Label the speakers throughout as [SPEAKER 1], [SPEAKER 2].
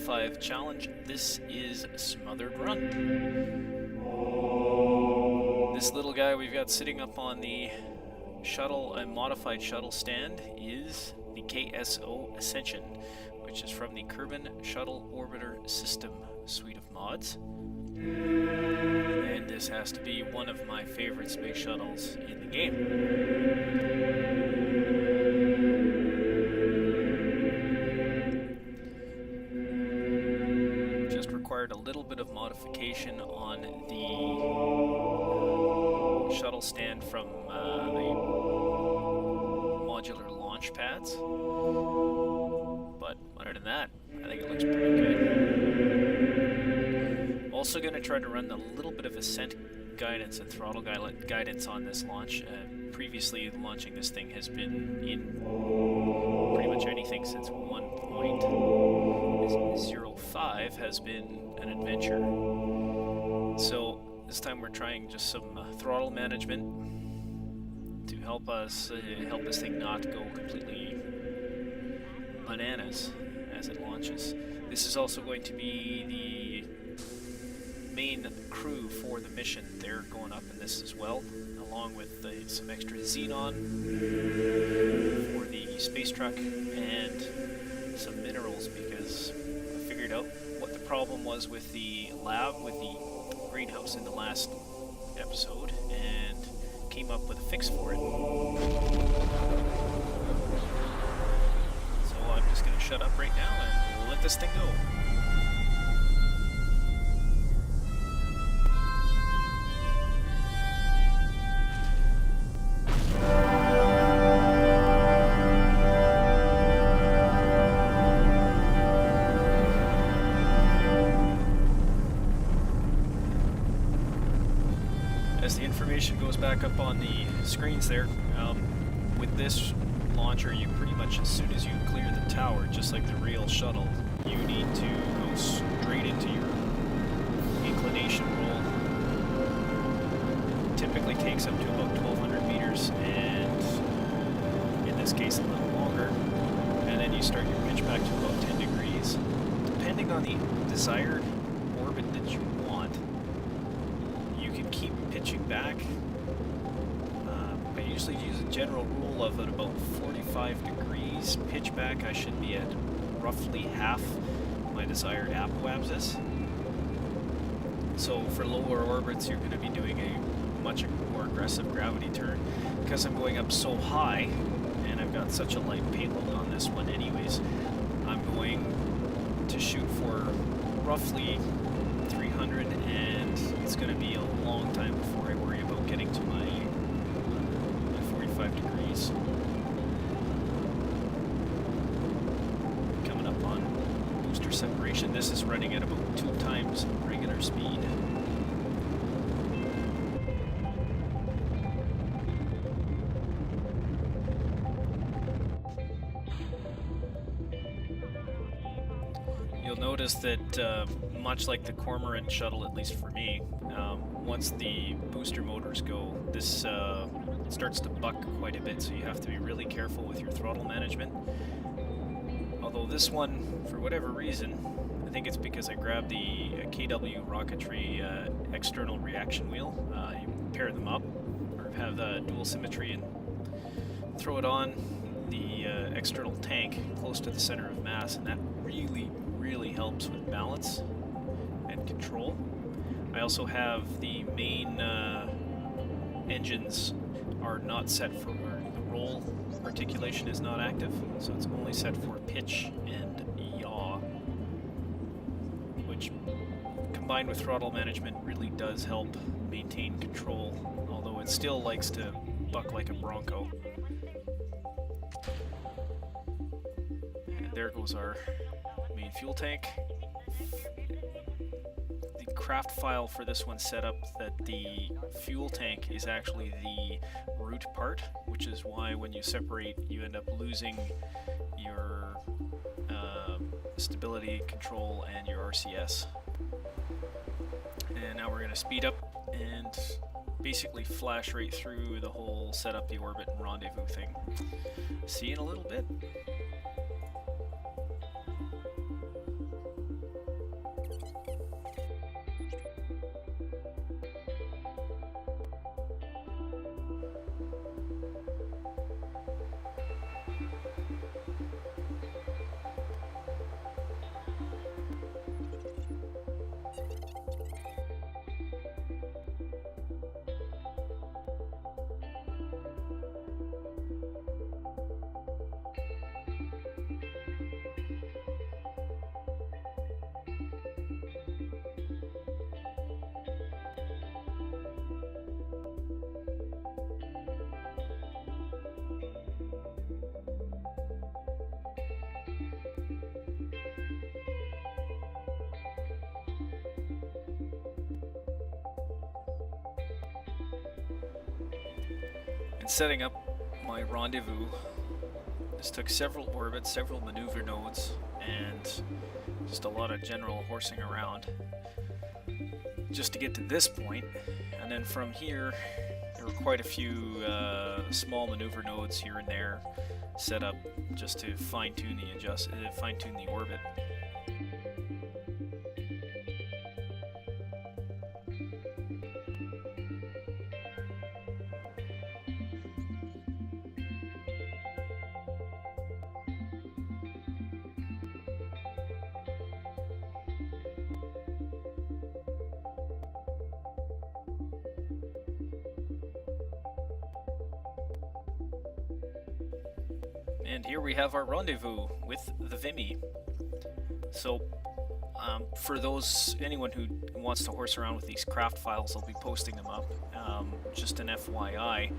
[SPEAKER 1] 5 challenge. This is Smothered Run. This little guy we've got sitting up on the shuttle, a modified shuttle stand, is the KSO Ascension, which is from the Kerbin Shuttle Orbiter system suite of mods. And this has to be one of my favorite space shuttles in the game. Required a little bit of modification on the shuttle stand from the modular launch pads, but other than that, I think it looks pretty good. Also going to try to run a little bit of ascent guidance and throttle guidance on this launch. Previously, launching this thing has been in pretty much anything since 1.05 has been an adventure. So this time we're trying just some throttle management to help us help this thing not go completely bananas as it launches. This is also going to be the main crew for the mission. They're going up in this as well, along with some extra xenon for the space truck and some minerals, because I figured out what the problem was with the lab, with the greenhouse in the last episode, and came up with a fix for it. So I'm just going to shut up right now and let this thing go. As the information goes back up on the screens there, with this launcher, you pretty much, as soon as you clear the tower, just like the real shuttle, you need to go straight into your inclination roll. It typically takes up to about 1,200 meters, and in this case a little longer, and then you start your pitch back to about 10 degrees. Depending on the desired orbit that you want, you can keep pitching back. I usually use a general rule of at about 45 degrees pitch back. I should be at roughly half my desired apoapsis. So for lower orbits, you're going to be doing a much more aggressive gravity turn. Because I'm going up so high, and I've got such a light payload on this one anyways, I'm going to shoot for roughly 300, and it's going to be a long time before I worry about getting to my 45 degrees. Coming up on booster separation. This is running at about 2 times regular speed. You'll notice that much like the Cormorant shuttle, at least for me, once the booster motors go, this starts to buck quite a bit, so you have to be really careful with your throttle management. Although this one, for whatever reason, I think it's because I grabbed the KW rocketry external reaction wheel. You pair them up, or have dual symmetry, and throw it on the external tank close to the center of mass, and that really helps with balance and control. I also have the main engines are not set for, or the roll articulation is not active, so it's only set for pitch and yaw, which combined with throttle management really does help maintain control, although it still likes to buck like a Bronco. And there goes our main fuel tank. The craft file for this one set up that the fuel tank is actually the root part, which is why when you separate you end up losing your stability control and your RCS. And now we're going to speed up and basically flash right through the whole set up the orbit and rendezvous thing. See you in a little bit. and setting up my rendezvous. This took several orbits, several maneuver nodes, and just a lot of general horsing around just to get to this point. And then from here, there were quite a few small maneuver nodes here and there set up just to fine-tune the orbit. And here we have our rendezvous with the Vimy. So, for anyone who wants to horse around with these craft files, I'll be posting them up. Just an FYI,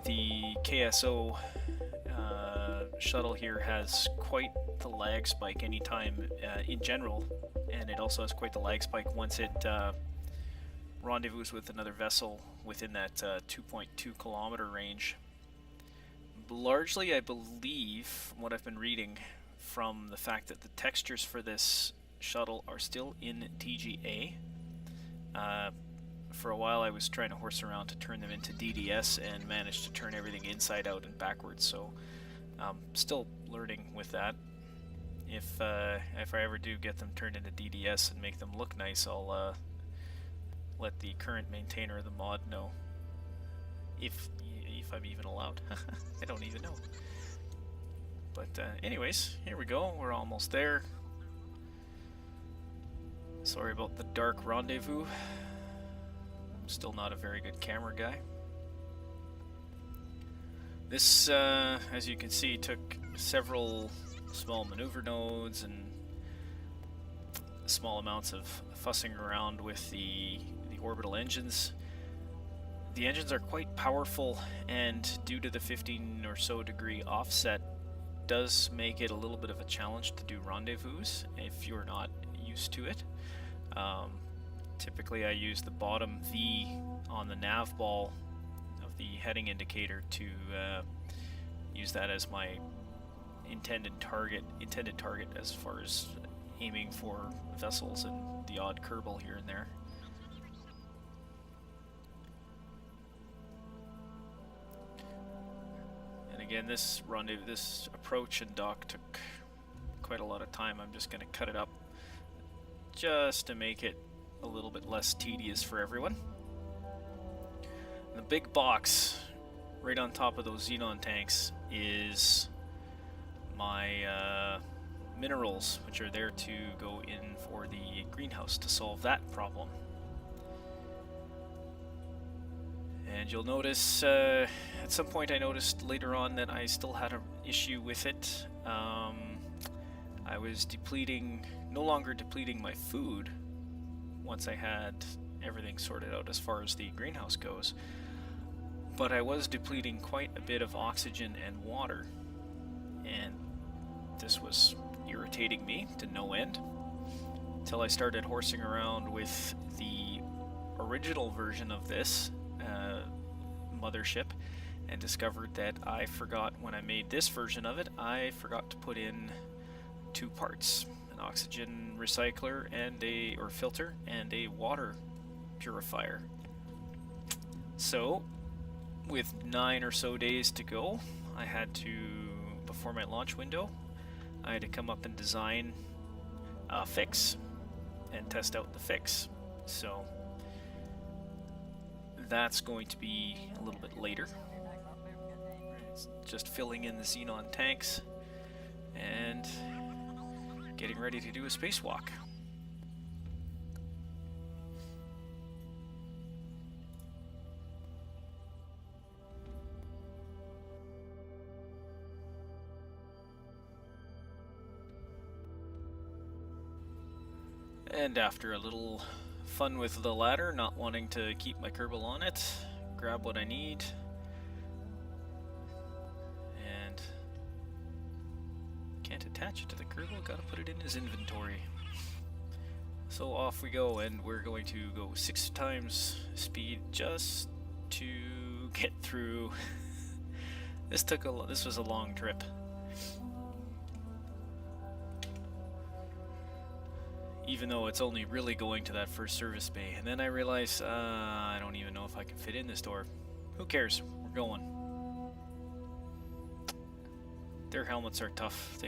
[SPEAKER 1] the KSO shuttle here has quite the lag spike anytime in general, and it also has quite the lag spike once it rendezvous with another vessel within that 2.2 kilometer range. Largely, I believe, from what I've been reading, from the fact that the textures for this shuttle are still in TGA. For a while I was trying to horse around to turn them into DDS and managed to turn everything inside out and backwards, so still learning with that. If I ever do get them turned into DDS and make them look nice, I'll let the current maintainer of the mod know. If I'm even allowed. I don't even know. But anyways, here we go. We're almost there. Sorry about the dark rendezvous. I'm still not a very good camera guy. This, as you can see, took several small maneuver nodes and small amounts of fussing around with the orbital engines. The engines are quite powerful, and due to the 15 or so degree offset, does make it a little bit of a challenge to do rendezvous if you're not used to it. Typically I use the bottom V on the nav ball of the heading indicator to use that as my intended target as far as aiming for vessels and the odd Kerbal here and there. Again, this approach and dock took quite a lot of time. I'm just going to cut it up just to make it a little bit less tedious for everyone. The big box right on top of those xenon tanks is my minerals, which are there to go in for the greenhouse to solve that problem. And you'll notice, at some point I noticed later on that I still had an issue with it. I was no longer depleting my food once I had everything sorted out as far as the greenhouse goes. But I was depleting quite a bit of oxygen and water. And this was irritating me to no end, until I started horsing around with the original version of this mothership and discovered that I forgot, when I made this version of it, I forgot to put in two parts: an oxygen recycler and or filter and a water purifier. So with 9 or so days to go, I had to, before my launch window, I had to come up and design a fix and test out the fix. So that's going to be a little bit later. It's just filling in the xenon tanks and getting ready to do a spacewalk. And after a little fun with the ladder, not wanting to keep my Kerbal on it, grab what I need, and can't attach it to the Kerbal, gotta put it in his inventory. So off we go, and we're going to go 6 times speed just to get through This was a long trip. Even though it's only really going to that first service bay. And then I realized, I don't even know if I can fit in this door. Who cares? We're going. Their helmets are tough.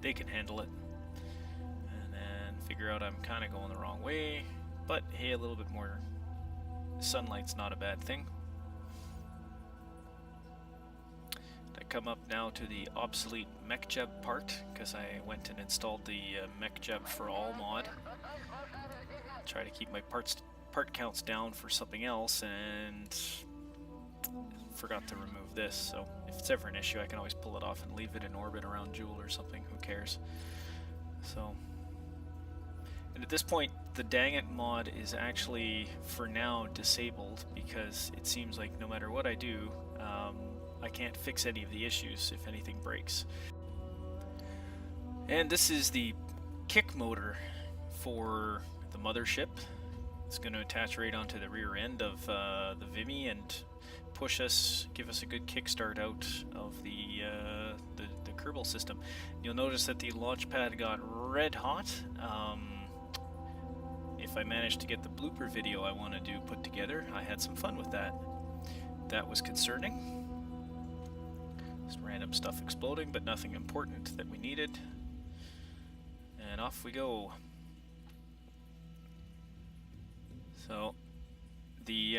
[SPEAKER 1] They can handle it. And then figure out I'm kind of going the wrong way. But hey, a little bit more sunlight's not a bad thing. I come up now to the obsolete MechJeb part, because I went and installed the MechJeb for all mod. Try to keep my part counts down for something else, and forgot to remove this. So if it's ever an issue, I can always pull it off and leave it in orbit around Jool or something. Who cares? So, and at this point, the Dang It mod is actually for now disabled, because it seems like no matter what I do, I can't fix any of the issues if anything breaks. And this is the kick motor for the mothership. It's going to attach right onto the rear end of the Vimy and give us a good kickstart out of the Kerbal system. You'll notice that the launch pad got red hot. If I managed to get the blooper video I want to do put together, I had some fun with that. That was concerning. Just random stuff exploding, but nothing important that we needed. And off we go. So the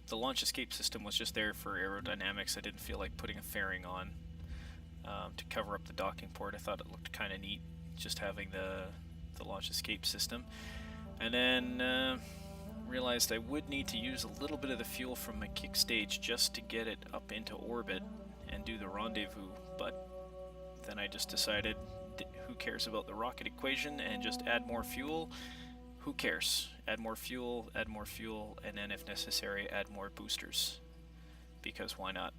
[SPEAKER 1] the launch escape system was just there for aerodynamics. I didn't feel like putting a fairing on to cover up the docking port. I thought it looked kind of neat just having the launch escape system. And then realized I would need to use a little bit of the fuel from my kick stage just to get it up into orbit and do the rendezvous, but then I just decided who cares about the rocket equation, and just add more fuel. Who cares? Add more fuel, and then if necessary add more boosters, because why not?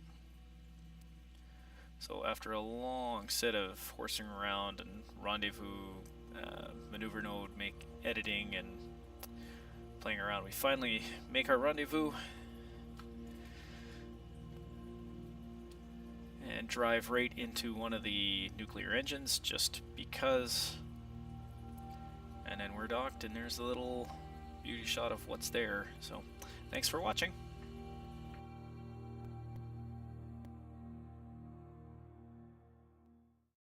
[SPEAKER 1] So after a long set of horsing around and rendezvous, maneuver node, editing, and playing around, we finally make our rendezvous and drive right into one of the nuclear engines just because, and then we're docked, and there's a little beauty shot of what's there. So thanks for watching.